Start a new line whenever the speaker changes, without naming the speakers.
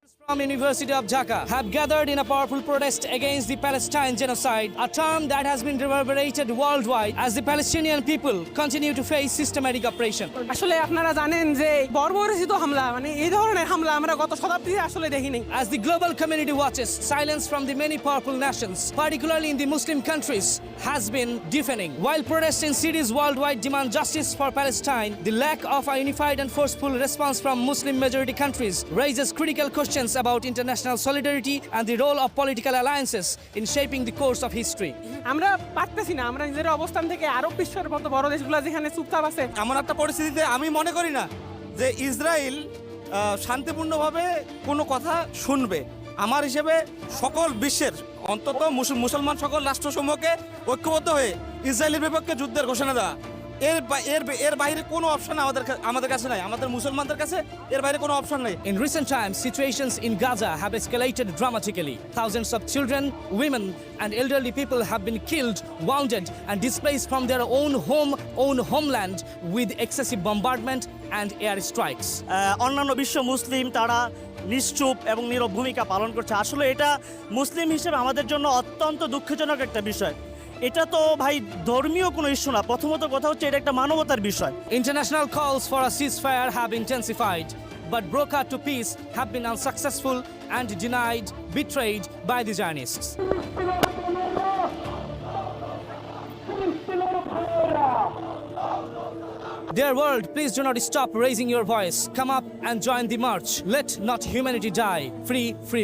From University of Dhaka have gathered in a powerful protest against the Palestine genocide, a term that has been reverberated worldwide as the Palestinian people continue to face systematic oppression.
আসলে আপনারা জানেন যে বর্বরচিত হামলা মানে এই ধরনের হামলা আমরা গত শতাব্দীতে আসলে দেখিনি।
As the global community watches, silence from the many powerful nations, particularly in the Muslim countries, has been deafening. While protests in cities worldwide demand justice for Palestine, the lack of a unified and forceful response from Muslim majority countries raises critical questions about international solidarity and the role of political alliances in shaping the course of history.
আমরা পারতেছি না, আমরা নিজের অবস্থান থেকে আরব বিশ্বের মতো বড় দেশগুলো যেখানে চুপচাপ আছে।
এমন একটা পরিস্থিতিতে আমি মনে করি না যে ইসরায়েল শান্তিপূর্ণভাবে কোনো কথা শুনবে। আমার হিসেবে সকল বিশ্বের অন্তত মুসলমান সকল রাষ্ট্রসমূহকে ঐক্যবদ্ধ হয়ে ইসরায়েলের বিপক্ষে যুদ্ধের ঘোষণা দেওয়া, এর বাইরে কোনো অপশন আমাদের কাছে নাই, আমাদের মুসলমানদের কাছে এর বাইরে কোনো অপশন নেই।
In recent times, situations in Gaza have escalated dramatically. Thousands of children, women, and elderly people have been killed, wounded, and displaced from their own homeland with excessive bombardment and air strikes.
অন্যান্য বিশ্ব মুসলিম তারা নিশ্চুপ এবং নীরব ভূমিকা পালন করছে। আসলে এটা মুসলিম হিসেবে আমাদের জন্য অত্যন্ত দুঃখজনক একটা বিষয়। এটা তো ভাই ধর্মীয় কোনো ইস্যু না, প্রথমত কথা হচ্ছে এটা একটা মানবতার বিষয়।
International calls for a ceasefire have intensified, but broker to peace have been unsuccessful and denied, betrayed by the Zionists. Dear world, please do not stop raising your voice. Come up and join the march. Let not humanity die. Free, free.